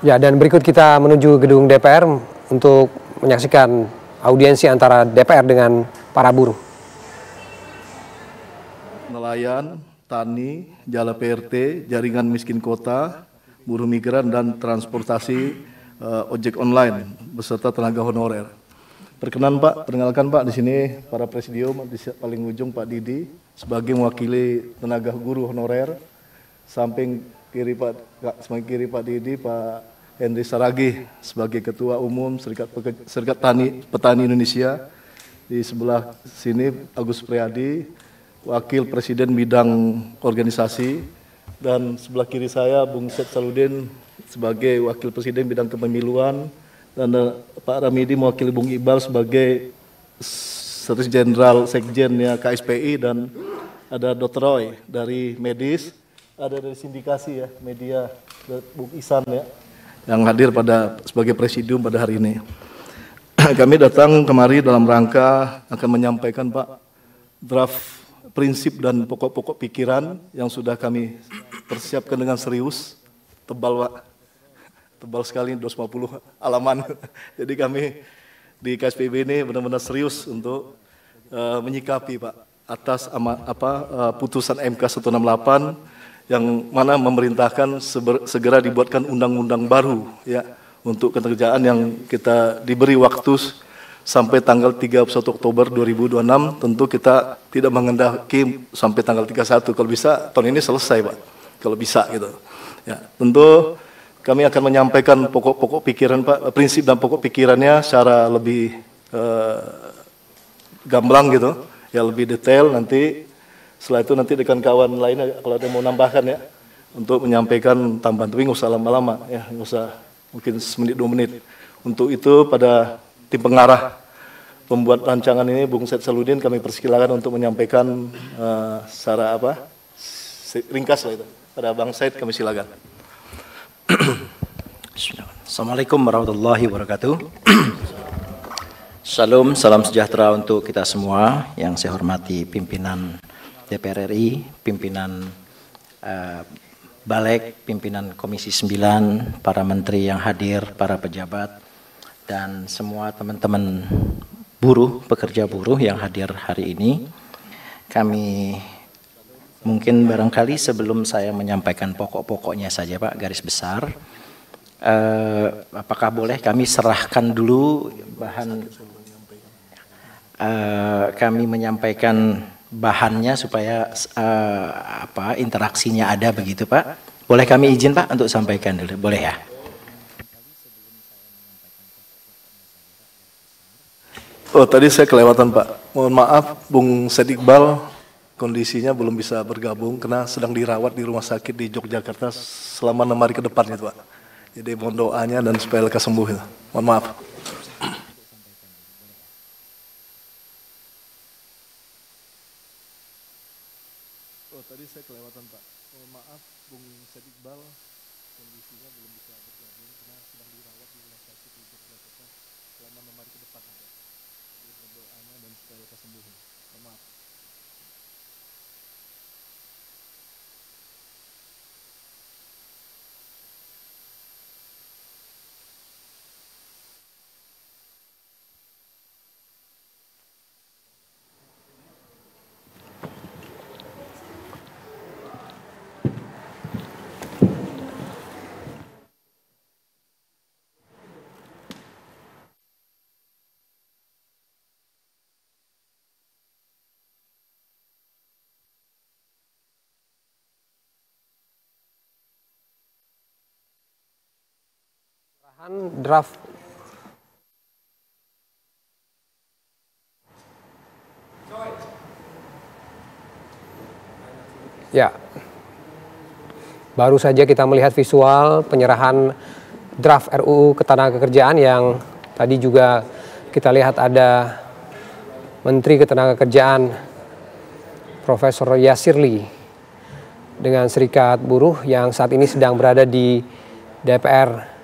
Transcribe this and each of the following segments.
Ya, dan berikut kita menuju gedung DPR untuk menyaksikan audiensi antara DPR dengan para buruh. Nelayan, tani, jala PRT, jaringan miskin kota, buruh migran, dan transportasi ojek online beserta tenaga honorer. Perkenan Pak, perkenalkan Pak, di sini para presidium, di paling ujung Pak Didi sebagai mewakili tenaga guru honorer, samping kiri Pak Didi, Pak Henry Saragih sebagai Ketua Umum Serikat Petani Indonesia. Di sebelah sini Agus Priadi, Wakil Presiden Bidang Organisasi, dan sebelah kiri saya Bung Syed Saludin sebagai Wakil Presiden Bidang Kepemiluan, dan Pak Ramidi mewakili Bung Iqbal sebagai Sekretaris Jenderal Sekjennya KSPI, dan ada Dr. Roy dari Medis, ada dari sindikasi ya media Bung Isan ya, yang hadir sebagai presidium pada hari ini. Kami datang kemari dalam rangka akan menyampaikan Pak draft prinsip dan pokok-pokok pikiran yang sudah kami persiapkan dengan serius, tebal Pak, tebal sekali 250 halaman. Jadi kami di KSPB ini benar-benar serius untuk menyikapi Pak atas putusan MK 168 yang mana memerintahkan segera dibuatkan undang-undang baru ya untuk kekerjaan yang kita diberi waktu sampai tanggal 31 Oktober 2026. Tentu kita tidak mengendaki sampai tanggal 31, kalau bisa tahun ini selesai Pak, kalau bisa gitu. Ya, tentu kami akan menyampaikan pokok-pokok pikiran Pak, prinsip dan pokok pikirannya secara lebih gamblang gitu, ya lebih detail nanti. Setelah itu nanti dengan kawan lainnya kalau ada mau nambahkan ya, untuk menyampaikan tambahan, tapi nggak usah lama-lama ya, nggak usah mungkin semenit 2 menit. Untuk itu pada tim pengarah pembuat rancangan ini Bung Syed Saludin kami persilakan untuk menyampaikan secara ringkas lah itu. Pada Bang Syed kami silakan. Assalamualaikum warahmatullahi wabarakatuh. Salam sejahtera untuk kita semua. Yang saya hormati pimpinan DPR RI, pimpinan Balek, pimpinan Komisi 9, para menteri yang hadir, para pejabat, dan semua teman-teman buruh, pekerja buruh yang hadir hari ini. Kami mungkin barangkali sebelum saya menyampaikan pokok-pokoknya saja Pak, garis besar, apakah boleh kami serahkan dulu kami menyampaikan bahannya supaya interaksinya ada begitu Pak. Boleh kami izin Pak untuk sampaikan dulu, boleh ya? Oh tadi saya kelewatan Pak, mohon maaf Bung Syed Iqbal kondisinya belum bisa bergabung karena sedang dirawat di rumah sakit di Yogyakarta selama 6 hari ke depan itu Pak. Jadi mohon doanya dan supaya lekas sembuh ya. Mohon maaf. Oh tadi saya kelewatan Pak, mohon maaf Bung Syed Iqbal kondisinya belum bisa bergabung karena sedang dirawat di rumah sakit di Yogyakarta selama 6 hari ke depan Pak. Jadi mohon doanya dan supaya lekas sembuh ya. Mohon maaf. Draft ya, baru saja kita melihat visual penyerahan draft RUU Ketenagakerjaan yang tadi juga kita lihat ada Menteri Ketenagakerjaan Profesor Yasirli dengan Serikat Buruh yang saat ini sedang berada di DPR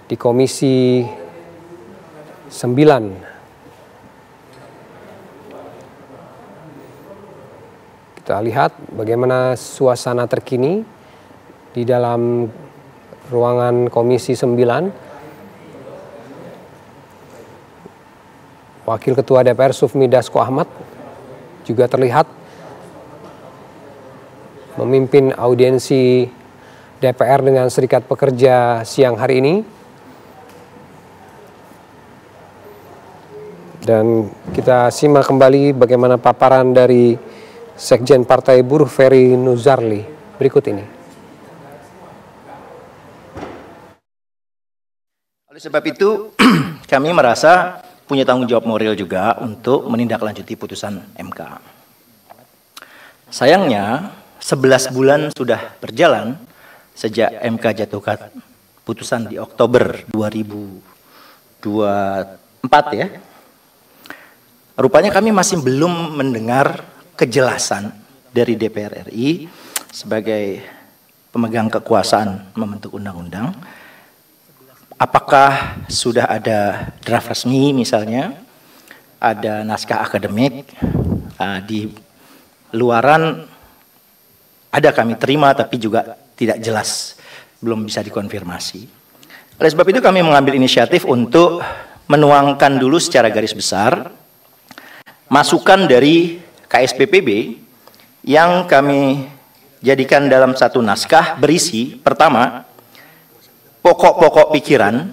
di Komisi 9. Kita lihat bagaimana suasana terkini di dalam ruangan Komisi 9. Wakil Ketua DPR Sufmi Dasko Ahmad juga terlihat memimpin audiensi DPR dengan Serikat Pekerja siang hari ini. Dan kita simak kembali bagaimana paparan dari Sekjen Partai Buruh Ferry Nuzarli berikut ini. Oleh sebab itu, kami merasa punya tanggung jawab moral juga untuk menindaklanjuti putusan MK. Sayangnya, 11 bulan sudah berjalan sejak MK jatuhkan putusan di Oktober 2024 ya. Rupanya kami masih belum mendengar kejelasan dari DPR RI sebagai pemegang kekuasaan membentuk undang-undang. Apakah sudah ada draft resmi misalnya, ada naskah akademik, di luaran ada kami terima tapi juga tidak jelas, belum bisa dikonfirmasi. Oleh sebab itu kami mengambil inisiatif untuk menuangkan dulu secara garis besar masukan dari KSPPB yang kami jadikan dalam satu naskah berisi pertama, pokok-pokok pikiran,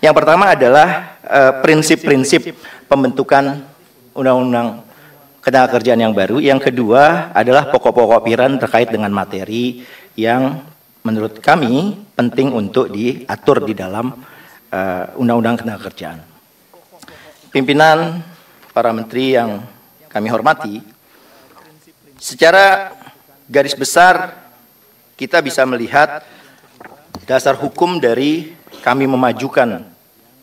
yang pertama adalah prinsip-prinsip pembentukan undang-undang ketenagakerjaan yang baru. Yang kedua adalah pokok-pokok pikiran terkait dengan materi yang menurut kami penting untuk diatur di dalam undang-undang ketenagakerjaan. Pimpinan, para menteri yang kami hormati, secara garis besar kita bisa melihat dasar hukum dari kami memajukan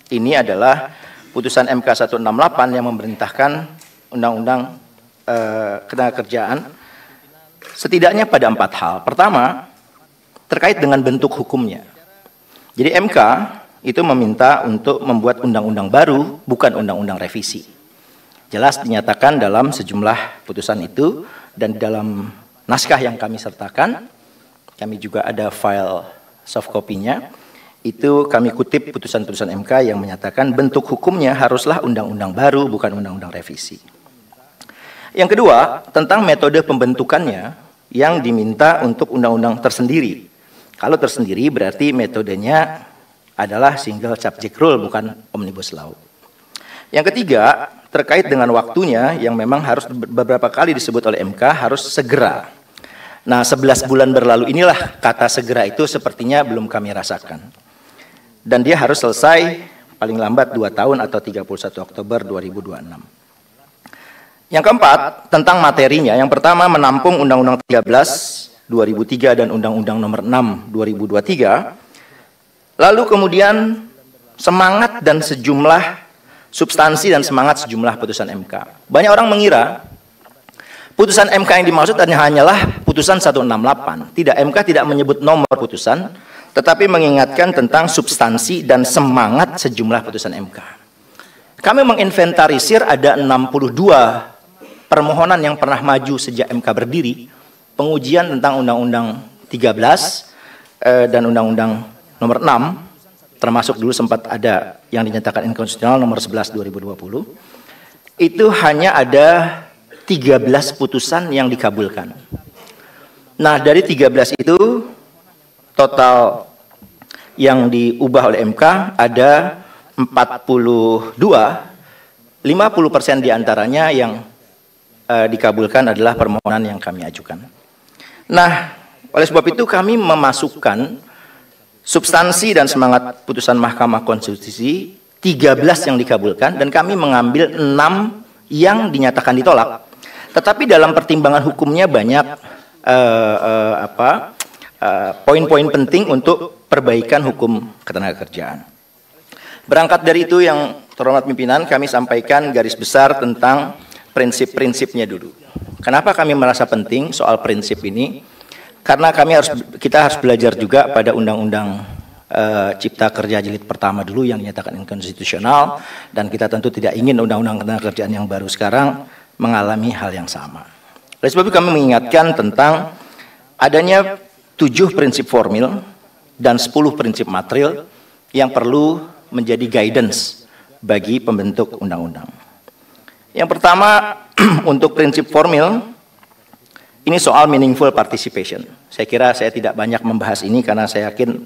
ini adalah putusan MK 168 yang memerintahkan undang-undang ketenagakerjaan setidaknya pada 4 hal. Pertama, terkait dengan bentuk hukumnya. Jadi MK itu meminta untuk membuat undang-undang baru, bukan undang-undang revisi. Jelas dinyatakan dalam sejumlah putusan itu, dan dalam naskah yang kami sertakan, kami juga ada file soft copy-nya, itu kami kutip putusan-putusan MK yang menyatakan bentuk hukumnya haruslah undang-undang baru, bukan undang-undang revisi. Yang kedua, tentang metode pembentukannya yang diminta untuk undang-undang tersendiri. Kalau tersendiri berarti metodenya adalah single subject rule, bukan omnibus law. Yang ketiga, terkait dengan waktunya yang memang harus beberapa kali disebut oleh MK harus segera. Nah, 11 bulan berlalu inilah kata segera itu sepertinya belum kami rasakan. Dan dia harus selesai paling lambat 2 tahun atau 31 Oktober 2026. Yang keempat, tentang materinya. Yang pertama menampung Undang-Undang 13 2003 dan Undang-Undang Nomor 6 2023. Lalu kemudian semangat dan sejumlah substansi dan semangat sejumlah putusan MK. Banyak orang mengira putusan MK yang dimaksud hanyalah putusan 168. Tidak, MK tidak menyebut nomor putusan, tetapi mengingatkan tentang substansi dan semangat sejumlah putusan MK. Kami menginventarisir ada 62 permohonan yang pernah maju sejak MK berdiri, pengujian tentang Undang-Undang 13 dan Undang-Undang Nomor 6, termasuk dulu sempat ada yang dinyatakan inkonstitusional Nomor 11 2020. Itu hanya ada 13 putusan yang dikabulkan. Nah, dari 13 itu total yang diubah oleh MK ada 42, 50% diantaranya yang dikabulkan adalah permohonan yang kami ajukan. Nah, oleh sebab itu kami memasukkan substansi dan semangat putusan Mahkamah Konstitusi 13 yang dikabulkan dan kami mengambil 6 yang dinyatakan ditolak. Tetapi dalam pertimbangan hukumnya banyak poin-poin penting untuk perbaikan hukum ketenagakerjaan. Berangkat dari itu yang terhormat pimpinan, kami sampaikan garis besar tentang prinsip-prinsipnya dulu. Kenapa kami merasa penting soal prinsip ini? Karena kita harus belajar juga pada Undang-Undang Cipta Kerja Jilid pertama dulu yang dinyatakan inkonstitusional, dan kita tentu tidak ingin Undang-Undang Ketenagakerjaan yang baru sekarang mengalami hal yang sama. Oleh sebab itu kami mengingatkan tentang adanya 7 7 prinsip formil dan 10 prinsip material yang perlu menjadi guidance bagi pembentuk undang-undang. Yang pertama, untuk prinsip formil, ini soal meaningful participation. Saya kira saya tidak banyak membahas ini karena saya yakin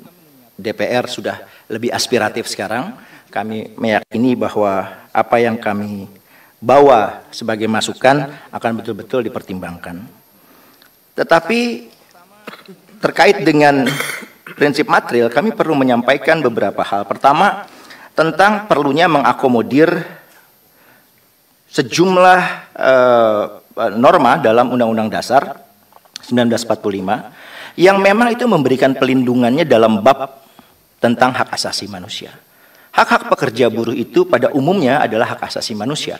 DPR sudah lebih aspiratif sekarang. Kami meyakini bahwa apa yang kami bawa sebagai masukan akan betul-betul dipertimbangkan. Tetapi terkait dengan prinsip material, kami perlu menyampaikan beberapa hal. Pertama, tentang perlunya mengakomodir sejumlah norma dalam Undang-Undang Dasar 1945 yang memang itu memberikan pelindungannya dalam bab tentang hak asasi manusia. Hak-hak pekerja buruh itu pada umumnya adalah hak asasi manusia.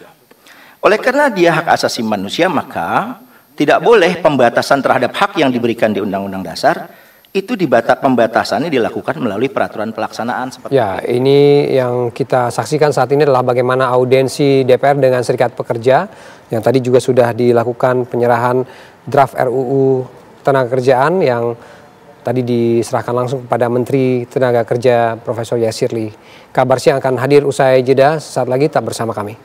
Oleh karena dia hak asasi manusia, maka tidak boleh pembatasan terhadap hak yang diberikan di Undang-Undang Dasar itu pembatasannya dilakukan melalui peraturan pelaksanaan. Ya, ini yang kita saksikan saat ini adalah bagaimana audiensi DPR dengan Serikat Pekerja yang tadi juga sudah dilakukan penyerahan draft RUU Ketenagakerjaan yang tadi diserahkan langsung kepada Menteri Tenaga Kerja Profesor Yasir Ly. Kabar siang akan hadir usai jeda, saat lagi tetap bersama kami.